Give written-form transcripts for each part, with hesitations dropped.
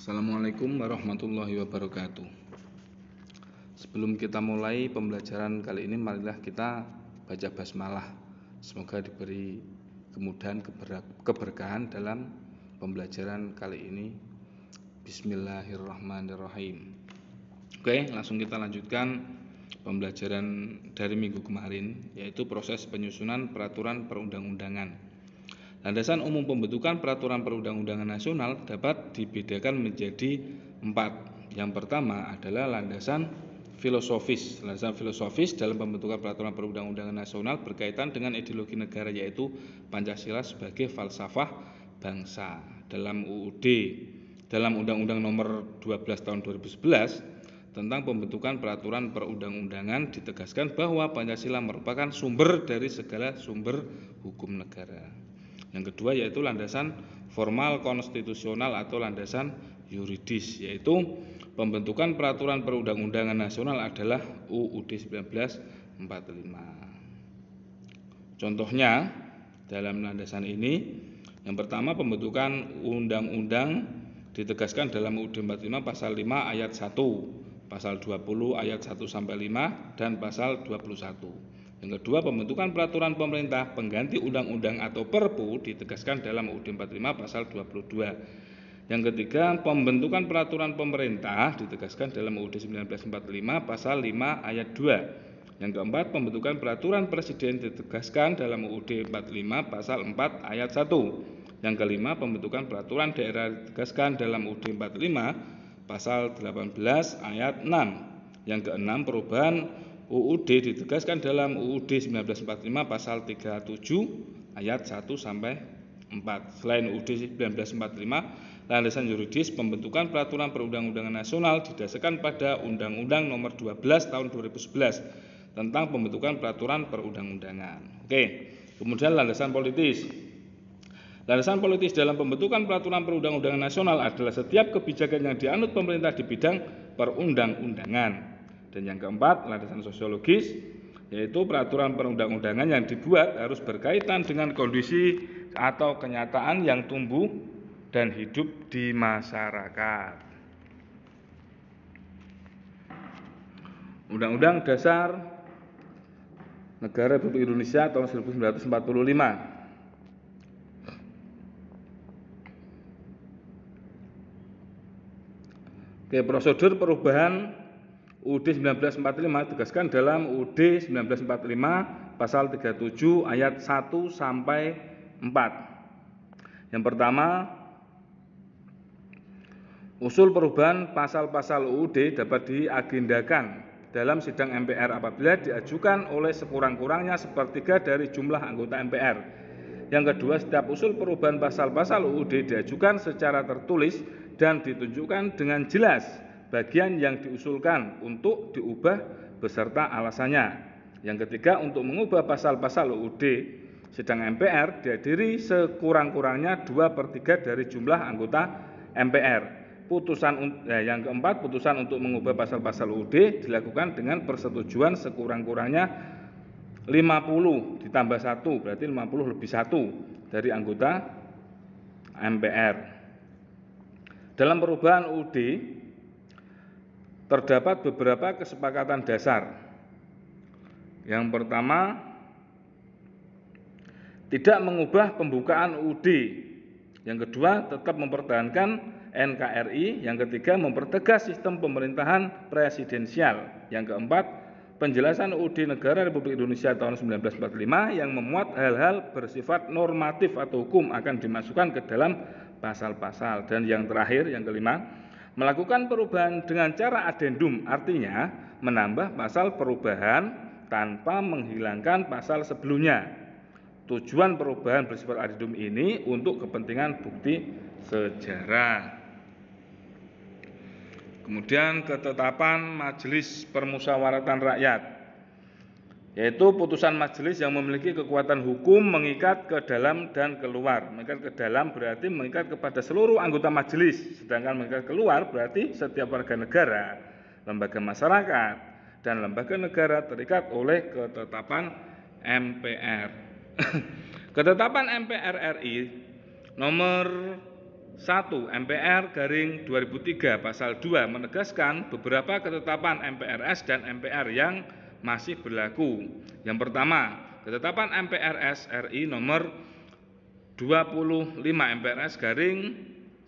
Assalamualaikum warahmatullahi wabarakatuh. Sebelum kita mulai pembelajaran kali ini, marilah kita baca basmalah. Semoga diberi kemudahan, keberkahan dalam pembelajaran kali ini. Bismillahirrahmanirrahim. Oke, langsung kita lanjutkan pembelajaran dari minggu kemarin, yaitu proses penyusunan peraturan perundang-undangan. Landasan umum pembentukan peraturan perundang-undangan nasional dapat dibedakan menjadi 4. Yang pertama adalah landasan filosofis. Landasan filosofis dalam pembentukan peraturan perundang-undangan nasional berkaitan dengan ideologi negara, yaitu Pancasila sebagai falsafah bangsa. Dalam UUD, dalam Undang-Undang Nomor 12 Tahun 2011 tentang pembentukan peraturan perundang-undangan ditegaskan bahwa Pancasila merupakan sumber dari segala sumber hukum negara. Yang kedua yaitu landasan formal konstitusional atau landasan yuridis, yaitu pembentukan peraturan perundang-undangan nasional adalah UUD 1945. Contohnya dalam landasan ini, yang pertama pembentukan undang-undang ditegaskan dalam UUD 45 pasal 5 ayat 1, pasal 20 ayat 1 sampai 5 dan pasal 21. Yang kedua, pembentukan peraturan pemerintah pengganti undang-undang atau Perpu ditegaskan dalam UUD 45 pasal 22. Yang ketiga, pembentukan peraturan pemerintah ditegaskan dalam UUD 1945 pasal 5 ayat 2. Yang keempat, pembentukan peraturan presiden ditegaskan dalam UUD 45 pasal 4 ayat 1. Yang kelima, pembentukan peraturan daerah ditegaskan dalam UUD 45 pasal 18 ayat 6. Yang keenam, perubahan UUD ditegaskan dalam UUD 1945 pasal 37 ayat 1 sampai 4. Selain UUD 1945, landasan yuridis pembentukan peraturan perundang-undangan nasional didasarkan pada Undang-Undang Nomor 12 Tahun 2011 tentang pembentukan peraturan perundang-undangan. Oke, kemudian landasan politis. Landasan politis dalam pembentukan peraturan perundang-undangan nasional adalah setiap kebijakan yang dianut pemerintah di bidang perundang-undangan. Dan yang keempat, landasan sosiologis, yaitu peraturan perundang-undangan yang dibuat harus berkaitan dengan kondisi atau kenyataan yang tumbuh dan hidup di masyarakat. Undang-Undang Dasar Negara Republik Indonesia tahun 1945. Oke, prosedur perubahan UUD 1945 ditegaskan dalam UUD 1945 pasal 37 ayat 1 sampai 4. Yang pertama, usul perubahan pasal-pasal UUD dapat diagendakan dalam sidang MPR apabila diajukan oleh sekurang-kurangnya sepertiga dari jumlah anggota MPR. Yang kedua, setiap usul perubahan pasal-pasal UUD diajukan secara tertulis dan ditunjukkan dengan jelas bagian yang diusulkan untuk diubah beserta alasannya. Yang ketiga, untuk mengubah pasal-pasal UUD sidang MPR dihadiri sekurang-kurangnya 2/3 dari jumlah anggota MPR. Yang keempat, putusan untuk mengubah pasal-pasal UUD dilakukan dengan persetujuan sekurang-kurangnya 50 ditambah 1, berarti 50 lebih 1 dari anggota MPR. Dalam perubahan UUD terdapat beberapa kesepakatan dasar. Yang pertama, tidak mengubah pembukaan UUD. Yang kedua, tetap mempertahankan NKRI. Yang ketiga, mempertegas sistem pemerintahan presidensial. Yang keempat, penjelasan UUD Negara Republik Indonesia tahun 1945 yang memuat hal-hal bersifat normatif atau hukum akan dimasukkan ke dalam pasal-pasal. Dan yang terakhir, yang kelima, melakukan perubahan dengan cara adendum, artinya menambah pasal perubahan tanpa menghilangkan pasal sebelumnya. Tujuan perubahan bersifat adendum ini untuk kepentingan bukti sejarah. Kemudian ketetapan Majelis Permusyawaratan Rakyat, yaitu putusan majelis yang memiliki kekuatan hukum mengikat ke dalam dan keluar. Mengikat ke dalam berarti mengikat kepada seluruh anggota majelis, sedangkan mengikat keluar berarti setiap warga negara, lembaga masyarakat, dan lembaga negara terikat oleh ketetapan MPR. Ketetapan MPR RI nomor 1. MPR garing 2003 pasal 2 menegaskan beberapa ketetapan MPRS dan MPR yang masih berlaku. Yang pertama, ketetapan MPRS RI nomor 25 MPRS garing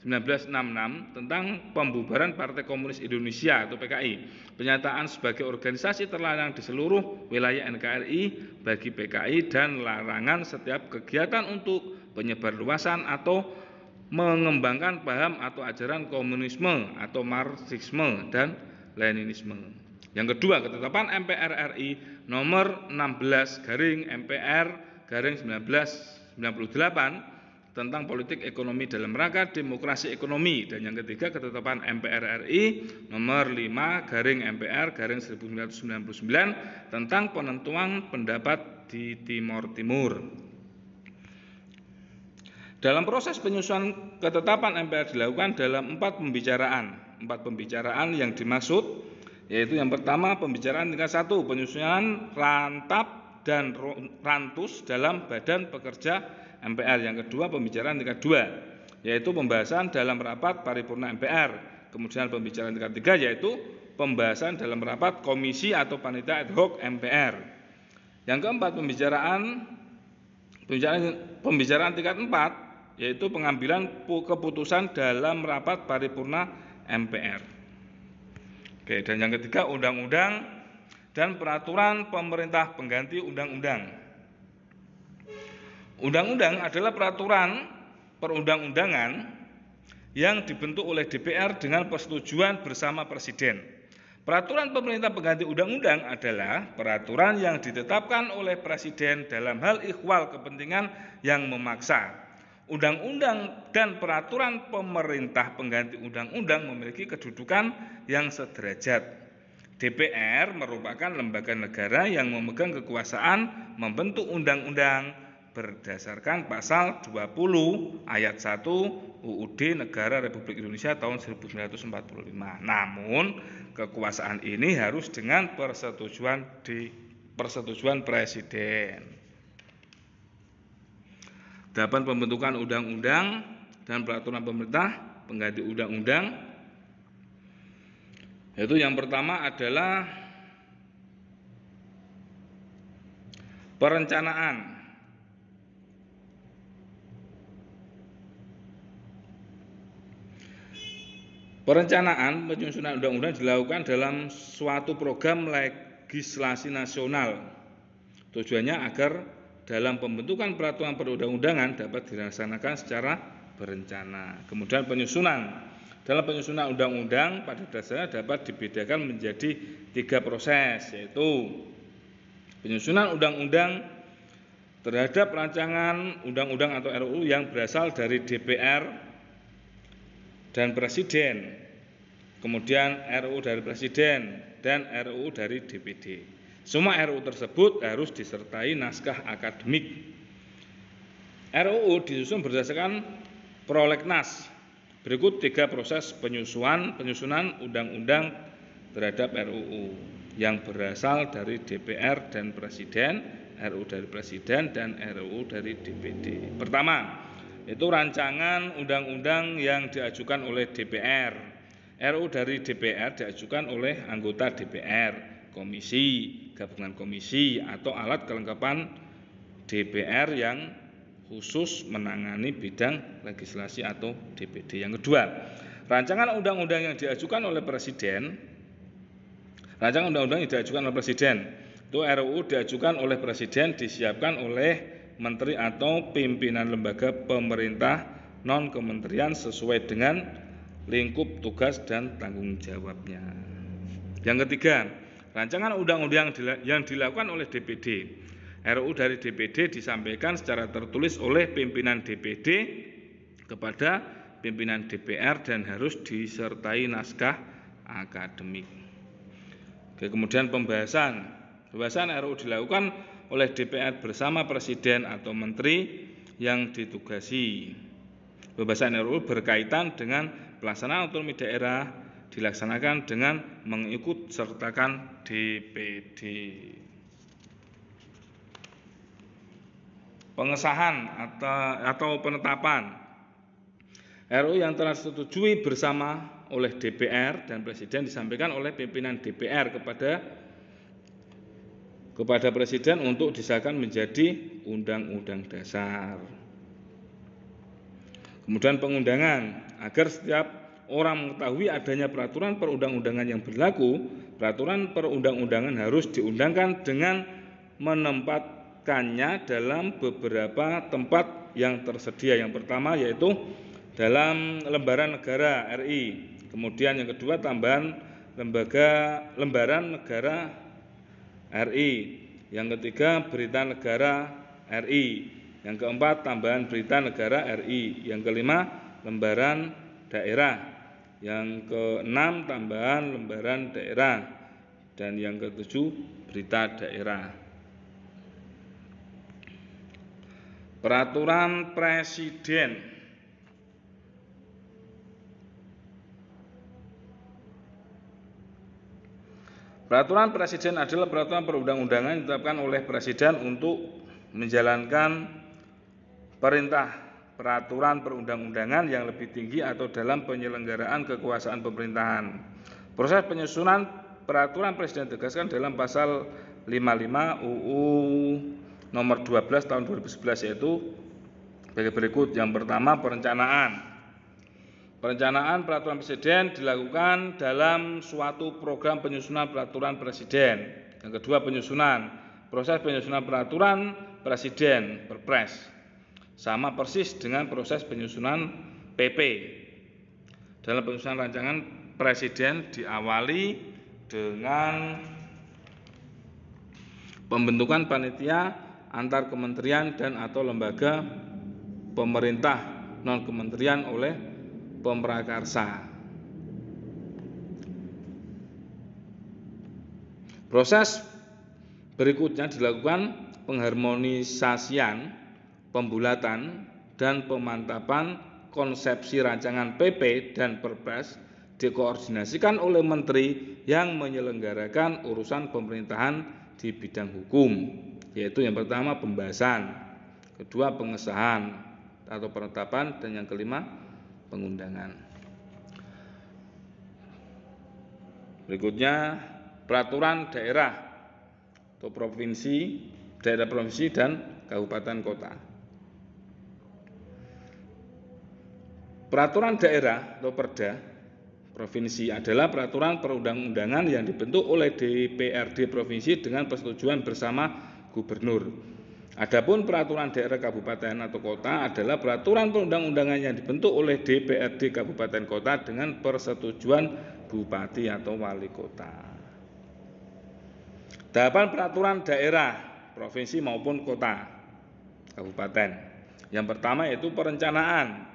1966 tentang pembubaran Partai Komunis Indonesia atau PKI, penyataan sebagai organisasi terlarang di seluruh wilayah NKRI bagi PKI dan larangan setiap kegiatan untuk penyebarluasan atau mengembangkan paham atau ajaran komunisme atau marxisme dan leninisme. Yang kedua, ketetapan MPR RI nomor 16 garing MPR garing 1998 tentang politik ekonomi dalam rangka demokrasi ekonomi. Dan yang ketiga, ketetapan MPR RI nomor 5 garing MPR garing 1999 tentang penentuan pendapat di Timor Timur. Dalam proses penyusunan ketetapan MPR dilakukan dalam 4 pembicaraan yang dimaksud, yaitu yang pertama pembicaraan tingkat 1, penyusunan rantap dan rantus dalam badan pekerja MPR. Yang kedua pembicaraan tingkat 2, yaitu pembahasan dalam rapat paripurna MPR. Kemudian pembicaraan tingkat 3 yaitu pembahasan dalam rapat komisi atau panitia ad hoc MPR. Yang keempat pembicaraan tingkat 4, yaitu pengambilan keputusan dalam rapat paripurna MPR. Oke, dan yang ketiga undang-undang dan peraturan pemerintah pengganti undang-undang. Undang-undang adalah peraturan perundang-undangan yang dibentuk oleh DPR dengan persetujuan bersama Presiden. Peraturan pemerintah pengganti undang-undang adalah peraturan yang ditetapkan oleh Presiden dalam hal ikhwal kepentingan yang memaksa. Undang-undang dan peraturan pemerintah pengganti undang-undang memiliki kedudukan yang sederajat. DPR merupakan lembaga negara yang memegang kekuasaan membentuk undang-undang berdasarkan pasal 20 ayat 1 UUD Negara Republik Indonesia tahun 1945. Namun, kekuasaan ini harus dengan persetujuan Presiden. 8. Pembentukan undang-undang dan peraturan pemerintah pengganti undang-undang, yaitu yang pertama adalah perencanaan. Perencanaan penyusunan undang-undang dilakukan dalam suatu program legislasi nasional. Tujuannya agar dalam pembentukan peraturan perundang-undangan dapat dilaksanakan secara berencana. Kemudian penyusunan. Dalam penyusunan undang-undang pada dasarnya dapat dibedakan menjadi 3 proses, yaitu penyusunan undang-undang terhadap rancangan undang-undang atau RUU yang berasal dari DPR dan Presiden, kemudian RUU dari Presiden dan RUU dari DPD. Semua RUU tersebut harus disertai naskah akademik. RUU disusun berdasarkan prolegnas. Berikut 3 proses penyusunan undang-undang terhadap RUU yang berasal dari DPR dan Presiden, RUU dari Presiden dan RUU dari DPD. Pertama, itu rancangan undang-undang yang diajukan oleh DPR. RUU dari DPR diajukan oleh anggota DPR, komisi, gabungan komisi, atau alat kelengkapan DPR yang khusus menangani bidang legislasi atau DPD. Yang kedua, rancangan undang-undang yang diajukan oleh Presiden. Rancangan undang-undang yang diajukan oleh Presiden, itu RUU diajukan oleh Presiden, disiapkan oleh menteri atau pimpinan lembaga pemerintah non-kementerian sesuai dengan lingkup tugas dan tanggung jawabnya. Yang ketiga, rancangan undang-undang yang dilakukan oleh DPD. RUU dari DPD disampaikan secara tertulis oleh pimpinan DPD kepada pimpinan DPR dan harus disertai naskah akademik. Oke, kemudian pembahasan RUU dilakukan oleh DPR bersama Presiden atau Menteri yang ditugasi. Pembahasan RUU berkaitan dengan pelaksanaan otonomi daerah dilaksanakan dengan mengikut sertakan DPD. Pengesahan atau penetapan. RUU yang telah disetujui bersama oleh DPR dan Presiden disampaikan oleh pimpinan DPR kepada Presiden untuk disahkan menjadi Undang-Undang Dasar. Kemudian pengundangan, agar setiap orang mengetahui adanya peraturan perundang-undangan yang berlaku, peraturan perundang-undangan harus diundangkan dengan menempatkannya dalam beberapa tempat yang tersedia. Yang pertama yaitu dalam lembaran negara RI. Kemudian yang kedua tambahan lembaran negara RI. Yang ketiga berita negara RI. Yang keempat tambahan berita negara RI. Yang kelima lembaran daerah. Yang keenam tambahan lembaran daerah. Dan yang ketujuh berita daerah. Peraturan Presiden. Peraturan Presiden adalah peraturan perundang-undangan yang ditetapkan oleh Presiden untuk menjalankan perintah peraturan perundang-undangan yang lebih tinggi atau dalam penyelenggaraan kekuasaan pemerintahan. Proses penyusunan peraturan Presiden ditegaskan dalam pasal 55 UU nomor 12 tahun 2011 yaitu sebagai berikut. Yang pertama perencanaan. Perencanaan peraturan Presiden dilakukan dalam suatu program penyusunan peraturan Presiden. Yang kedua penyusunan. Proses penyusunan peraturan Presiden Perpres sama persis dengan proses penyusunan PP. Dalam penyusunan rancangan Presiden diawali dengan pembentukan panitia antar kementerian dan atau lembaga pemerintah non kementerian oleh pemrakarsa. Proses berikutnya dilakukan pengharmonisasian, pembulatan, dan pemantapan konsepsi rancangan PP dan Perpres dikoordinasikan oleh menteri yang menyelenggarakan urusan pemerintahan di bidang hukum, yaitu yang pertama pembahasan, kedua pengesahan atau penetapan, dan yang kelima pengundangan. Berikutnya peraturan daerah atau provinsi, daerah provinsi dan kabupaten kota. Peraturan daerah atau Perda provinsi adalah peraturan perundang-undangan yang dibentuk oleh DPRD provinsi dengan persetujuan bersama gubernur. Adapun peraturan daerah kabupaten atau kota adalah peraturan perundang-undangan yang dibentuk oleh DPRD kabupaten kota dengan persetujuan bupati atau wali kota. Tahapan peraturan daerah provinsi maupun kota kabupaten. Yang pertama yaitu perencanaan.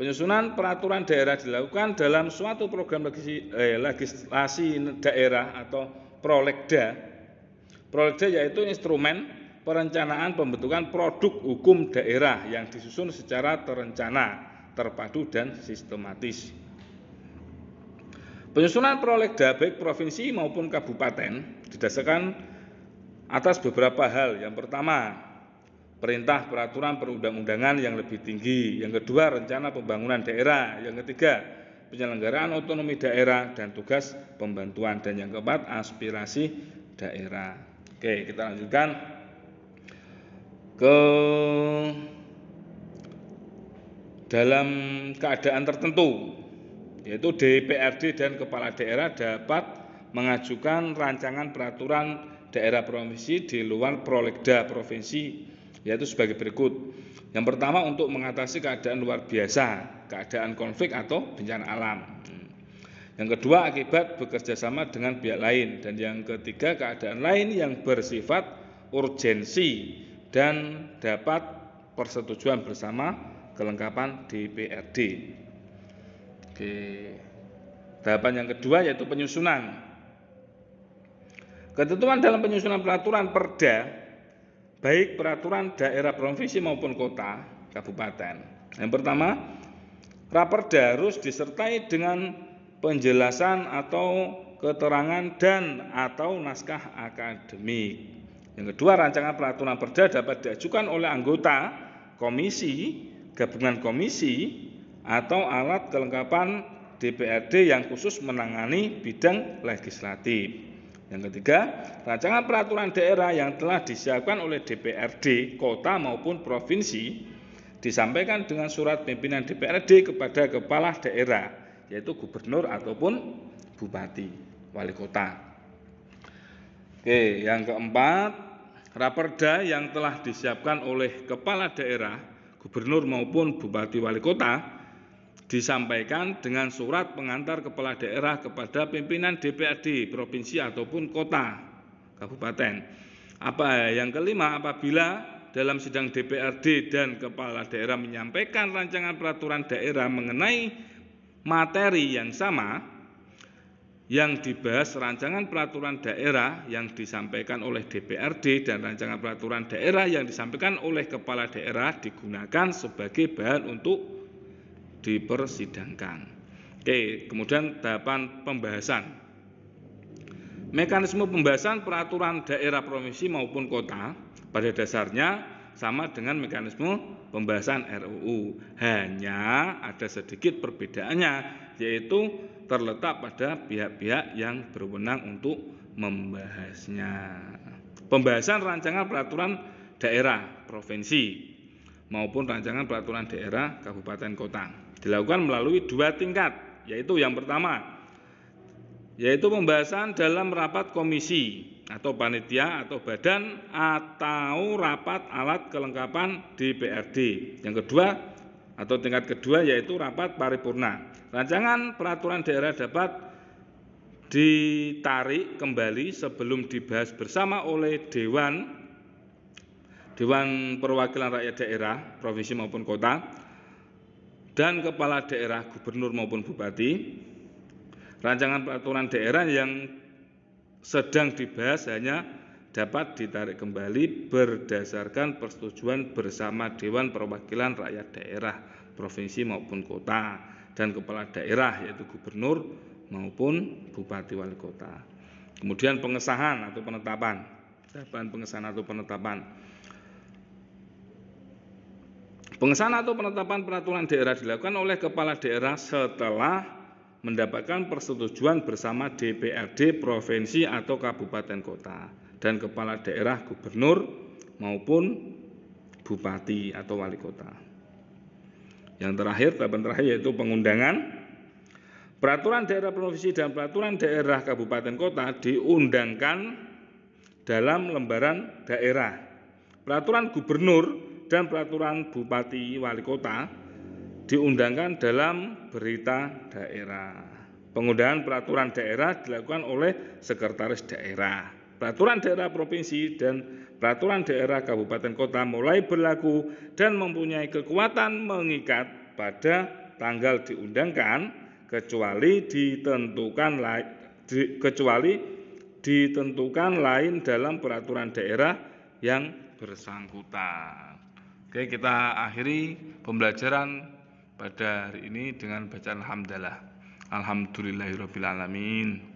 Penyusunan peraturan daerah dilakukan dalam suatu program legislasi daerah atau Prolegda. Prolegda yaitu instrumen perencanaan pembentukan produk hukum daerah yang disusun secara terencana, terpadu, dan sistematis. Penyusunan prolegda baik provinsi maupun kabupaten didasarkan atas beberapa hal. Yang pertama, perintah peraturan perundang-undangan yang lebih tinggi. Yang kedua, rencana pembangunan daerah. Yang ketiga, penyelenggaraan otonomi daerah dan tugas pembantuan. Dan yang keempat, aspirasi daerah. Oke, kita lanjutkan ke dalam keadaan tertentu, yaitu DPRD dan kepala daerah dapat mengajukan rancangan peraturan daerah provinsi di luar prolegda provinsi, yaitu sebagai berikut. Yang pertama, untuk mengatasi keadaan luar biasa, keadaan konflik atau bencana alam. Yang kedua, akibat bekerjasama dengan pihak lain. Dan yang ketiga, keadaan lain yang bersifat urgensi dan dapat persetujuan bersama kelengkapan DPRD. Oke. Tahapan yang kedua yaitu penyusunan. Ketentuan dalam penyusunan peraturan Perda, baik peraturan daerah provinsi maupun kota, kabupaten. Yang pertama, Raperda harus disertai dengan penjelasan atau keterangan dan atau naskah akademik. Yang kedua, rancangan peraturan Perda dapat diajukan oleh anggota komisi, gabungan komisi, atau alat kelengkapan DPRD yang khusus menangani bidang legislatif. Yang ketiga, rancangan peraturan daerah yang telah disiapkan oleh DPRD kota maupun provinsi disampaikan dengan surat pimpinan DPRD kepada kepala daerah, yaitu gubernur ataupun bupati, wali kota. Oke, yang keempat, raperda yang telah disiapkan oleh kepala daerah, gubernur maupun bupati wali kota disampaikan dengan surat pengantar kepala daerah kepada pimpinan DPRD provinsi ataupun kota, kabupaten. Yang kelima, apabila dalam sidang DPRD dan kepala daerah menyampaikan rancangan peraturan daerah mengenai materi yang sama yang dibahas rancangan peraturan daerah yang disampaikan oleh DPRD dan rancangan peraturan daerah yang disampaikan oleh kepala daerah digunakan sebagai bahan untuk dipersidangkan. Oke, kemudian tahapan pembahasan. Mekanisme pembahasan peraturan daerah provinsi maupun kota pada dasarnya sama dengan mekanisme pembahasan RUU. Hanya ada sedikit perbedaannya, yaitu terletak pada pihak-pihak yang berwenang untuk membahasnya. Pembahasan rancangan peraturan daerah provinsi maupun rancangan peraturan daerah kabupaten kota dilakukan melalui dua tingkat, yaitu yang pertama, yaitu pembahasan dalam rapat komisi atau panitia atau badan atau rapat alat kelengkapan DPRD. Yang kedua atau tingkat kedua yaitu rapat paripurna. Rancangan peraturan daerah dapat ditarik kembali sebelum dibahas bersama oleh Dewan Perwakilan Rakyat Daerah provinsi maupun kota dan kepala daerah gubernur maupun bupati. Rancangan peraturan daerah yang sedang dibahas hanya dapat ditarik kembali berdasarkan persetujuan bersama Dewan Perwakilan Rakyat Daerah provinsi maupun kota dan kepala daerah yaitu gubernur maupun bupati wali kota. Kemudian pengesahan atau penetapan. Tahapan pengesahan atau penetapan. Pengesahan atau penetapan peraturan daerah dilakukan oleh kepala daerah setelah mendapatkan persetujuan bersama DPRD provinsi atau kabupaten kota dan kepala daerah gubernur maupun bupati atau wali kota. Yang terakhir, tahapan terakhir yaitu pengundangan. Peraturan daerah provinsi dan peraturan daerah kabupaten kota diundangkan dalam lembaran daerah. Peraturan gubernur dan peraturan bupati wali kota diundangkan dalam berita daerah. Pengundangan peraturan daerah dilakukan oleh sekretaris daerah. Peraturan daerah provinsi dan peraturan daerah kabupaten kota mulai berlaku dan mempunyai kekuatan mengikat pada tanggal diundangkan kecuali ditentukan lain dalam peraturan daerah yang bersangkutan. Oke, kita akhiri pembelajaran pada hari ini dengan bacaan hamdalah. Alhamdulillahirabbil alamin.